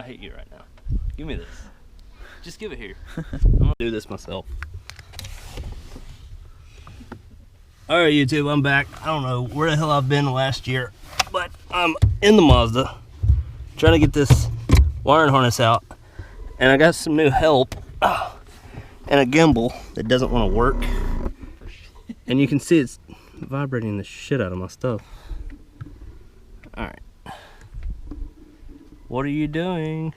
hate you right now. Give me this. Just give it here. I'm gonna do this myself. Alright YouTube, I'm back. I don't know where the hell I've been last year, but I'm in the Mazda trying to get this wiring harness out, and I got some new help and a gimbal that doesn't want to work, and you can see it's vibrating the shit out of my stuff. Alright, what are you doing?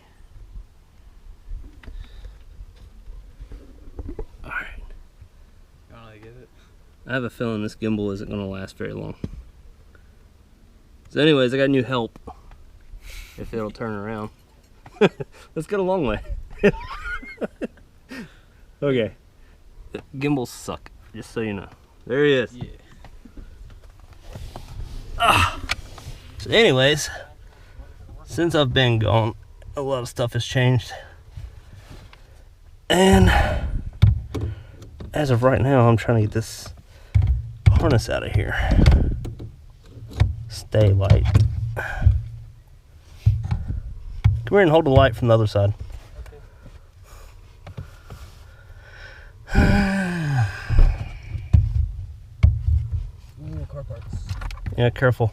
Alright, You wanna give it? I have a feeling this gimbal isn't going to last very long. So anyways, I got new help, if it'll turn around. Let's get a long way. Okay, the gimbals suck, just so you know. There he is. Yeah. So anyways, since I've been gone, a lot of stuff has changed. And as of right now, I'm trying to get this harness out of here. Stay light. Come here and hold the light from the other side. Ooh, car parts. Yeah, careful.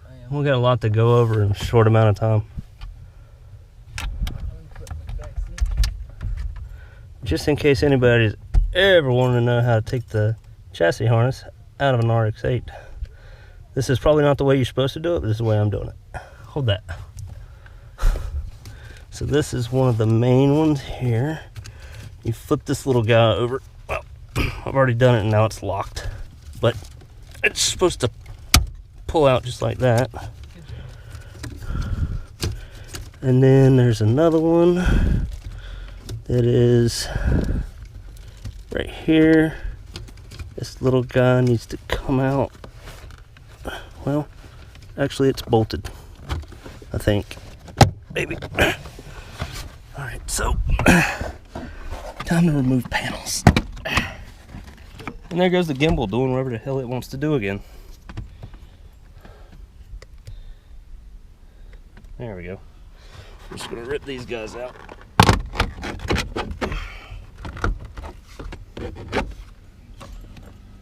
I am. We got a lot to go over in a short amount of time. Just in case anybody's ever wanted to know how to take the chassis harness out of an RX-8. This is probably not the way you're supposed to do it, but this is the way I'm doing it. Hold that. So this is one of the main ones here. You flip this little guy over. Well, I've already done it and now it's locked. But it's supposed to pull out just like that. And then there's another one that is right here. This little guy needs to come out. Well, actually it's bolted, I think. Maybe. Alright, so time to remove panels. And there goes the gimbal doing whatever the hell it wants to do again. There we go. I'm just gonna rip these guys out.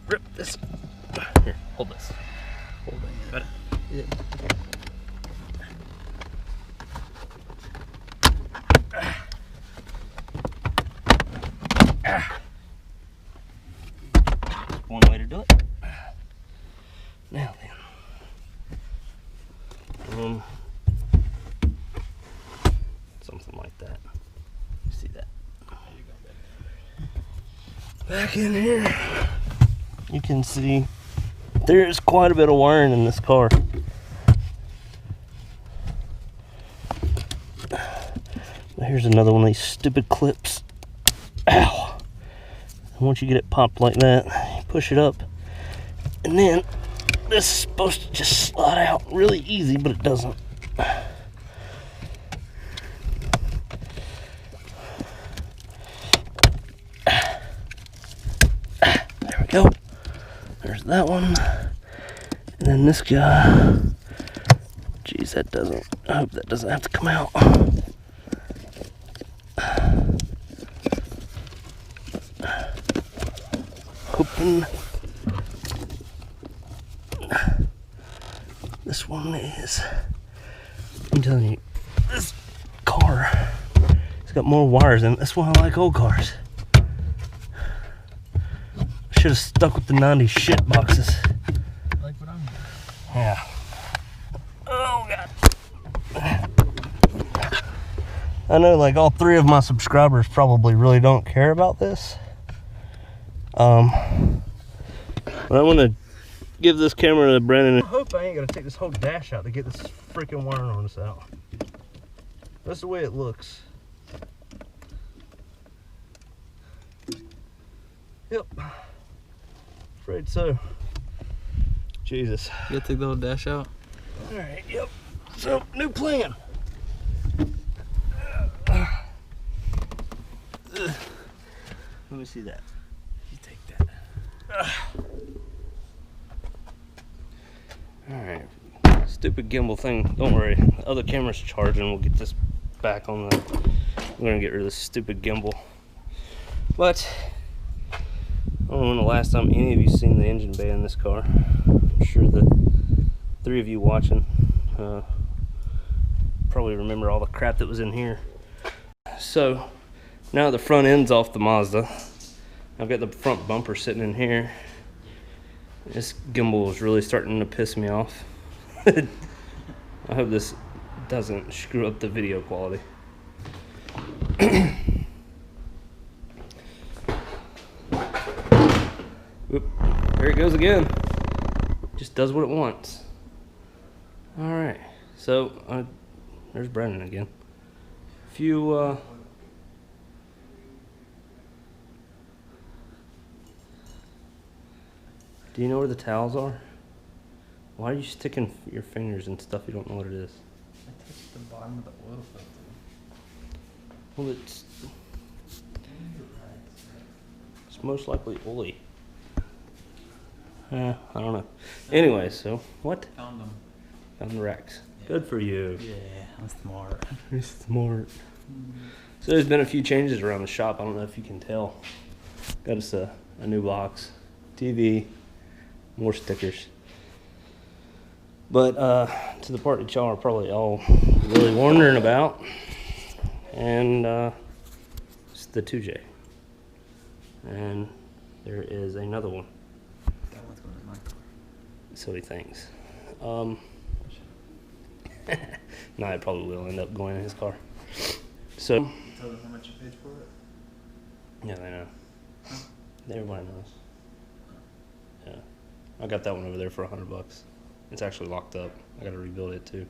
Rip this. Here, hold this. Hold it. Got it? Yeah. One way to do it. Now then. Something like that. You see that? Back in here, you can see there's quite a bit of wiring in this car. Here's another one of these stupid clips. Ow! And once you get it popped like that, you push it up, and then this is supposed to just slide out really easy, but it doesn't. There we go. There's that one. And then this guy. Jeez, that doesn't. I hope that doesn't have to come out. Hoping this one is. I'm telling you, this car has got more wires in it. That's why I like old cars. Should have stuck with the 90s shit boxes. Like what I'm doing. Yeah. Oh god. I know like all three of my subscribers probably really don't care about this. But I want to give this camera to Brandon. I hope I ain't gonna take this whole dash out to get this freaking wiring harness out. That's the way it looks. Yep. Afraid so. Jesus. You gotta take the whole dash out? Alright, yep. So, new plan. Let me see that. You take that. Alright. Stupid gimbal thing. Don't worry. The other camera's charging. We'll get this back on the. We're gonna get rid of this stupid gimbal. But I don't know when the last time any of you seen the engine bay in this car. I'm sure the 3 of you watching probably remember all the crap that was in here. So now the front end's off the Mazda. I've got the front bumper sitting in here. This gimbal is really starting to piss me off. I hope this doesn't screw up the video quality. Oop, there it goes again. Just does what it wants. Alright, so there's Brendan again. If you do you know where the towels are? Why are you sticking your fingers in stuff you don't know what it is? I touched the bottom of the oil filter. Well, it's most likely oily. I don't know. Anyway, so what? Found them. Found the racks. Yeah. Good for you. Yeah, I'm smart. You're smart. So there's been a few changes around the shop. I don't know if you can tell. Got us a new box, TV, more stickers. But to the part that y'all are probably all really wondering about, and it's the 2J. And there is another one. That one's going in my car. So he thinks. No, it probably will end up going in his car. So. You tell them how much you paid for it? Yeah, they know. Everybody knows. Yeah, I got that one over there for $100. It's actually locked up. I got to rebuild it too.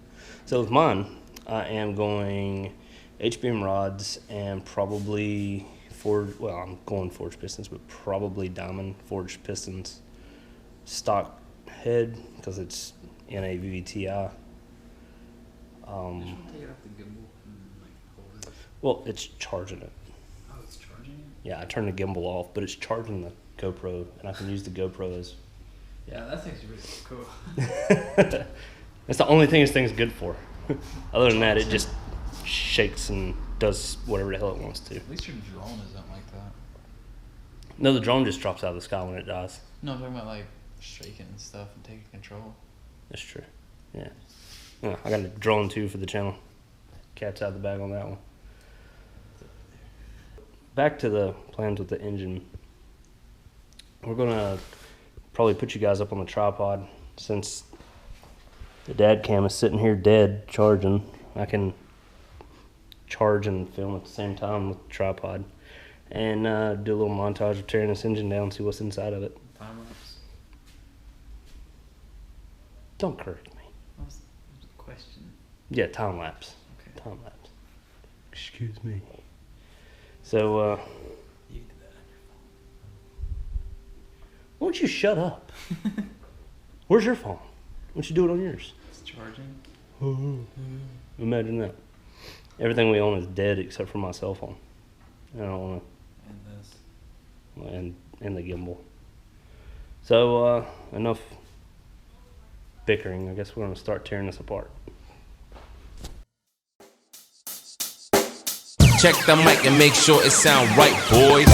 So with mine, I am going HBM rods and probably well, I'm going forged pistons, but probably diamond forged pistons. Stock head because it's in a VVTI. Take it off the gimbal and hold it. Well, it's charging it. Oh, it's charging it? Yeah, I turned the gimbal off, but it's charging the GoPro, and I can use the GoPro as. Yeah, that's actually really cool. That's the only thing this thing's good for. Other than that, it just shakes and does whatever the hell it wants to. At least your drone isn't like that. No, the drone just drops out of the sky when it dies. No, I'm talking about like shaking and stuff and taking control. That's true. Yeah. Yeah, I got a drone too for the channel. Cat's out of the bag on that one. Back to the plans with the engine. We're gonna probably put you guys up on the tripod since the dad cam is sitting here dead charging. I can charge and film at the same time with the tripod and do a little montage of tearing this engine down, see what's inside of it. Time lapse. Don't correct me. That was a question. Yeah, time lapse. Okay. Time lapse. Excuse me. So, You can do that on your why don't you shut up? Where's your phone? Why don't you do it on yours? phone. It's charging. Imagine that. Everything we own is dead except for my cell phone. I don't want And this. to, and the gimbal. So, enough bickering. I guess we're going to start tearing this apart. Check the mic and make sure it sound right, boys.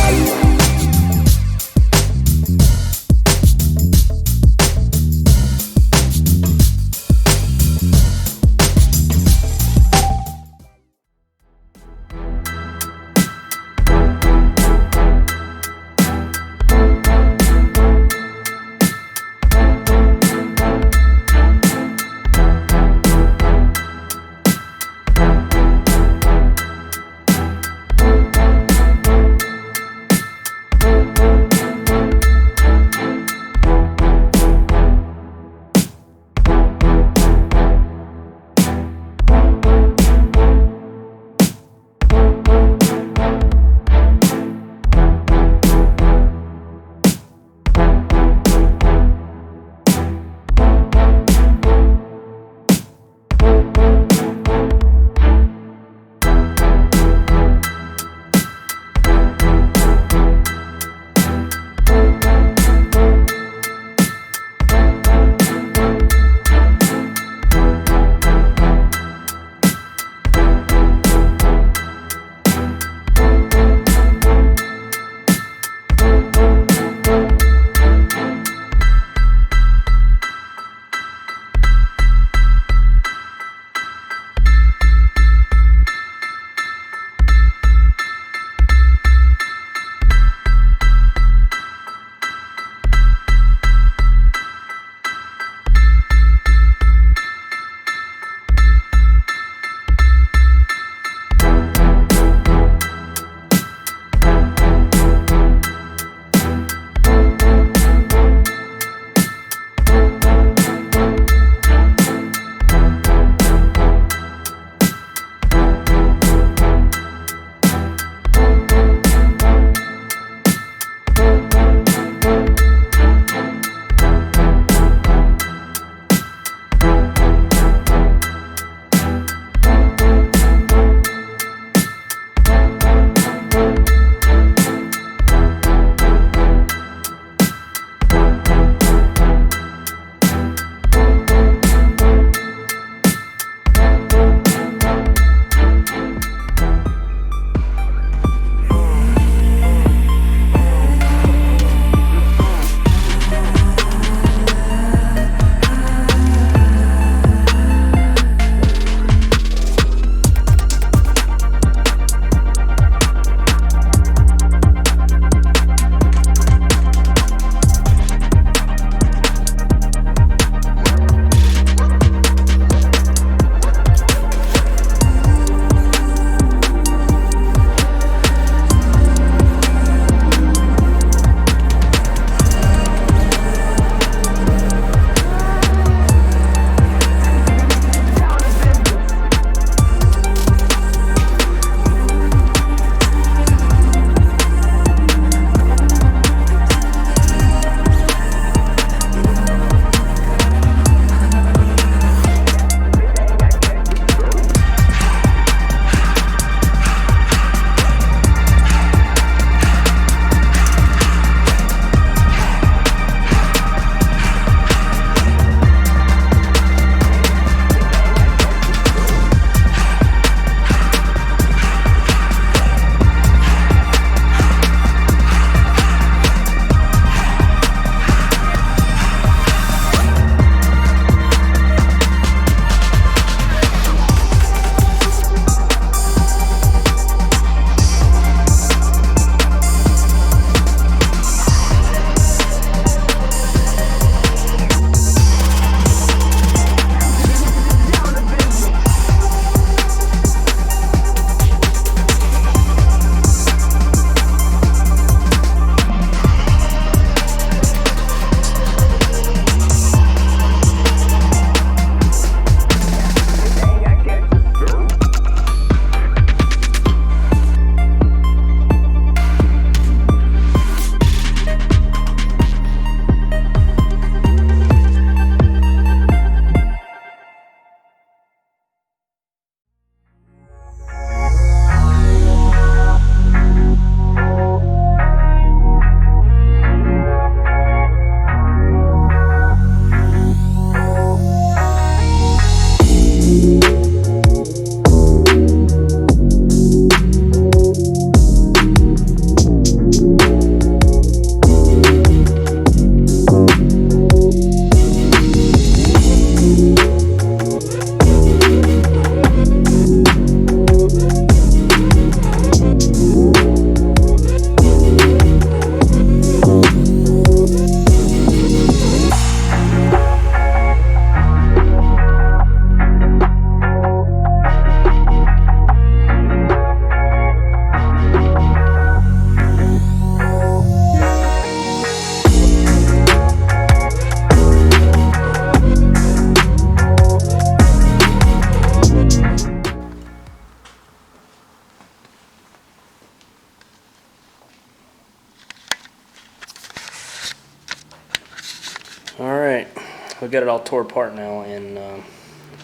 I've got it all tore apart now, and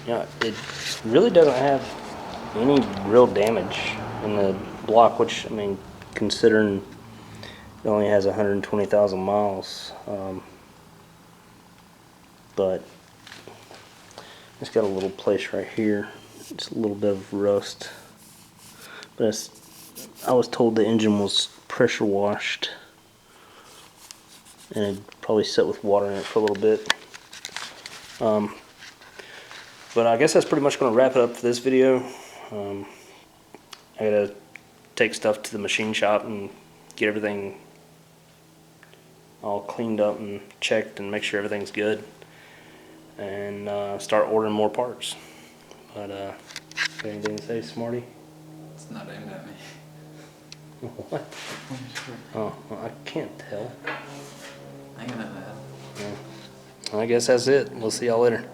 it really doesn't have any real damage in the block, which, I mean, considering it only has 120,000 miles, but it's got a little place right here. Just a little bit of rust, but I was told the engine was pressure washed, and it probably sat with water in it for a little bit. But I guess that's pretty much going to wrap it up for this video. I gotta take stuff to the machine shop and get everything all cleaned up and checked and make sure everything's good, and start ordering more parts. But got anything to say, Smarty? It's not aimed at me. What? Oh, well, I can't tell. I can know that. I guess that's it. We'll see y'all later.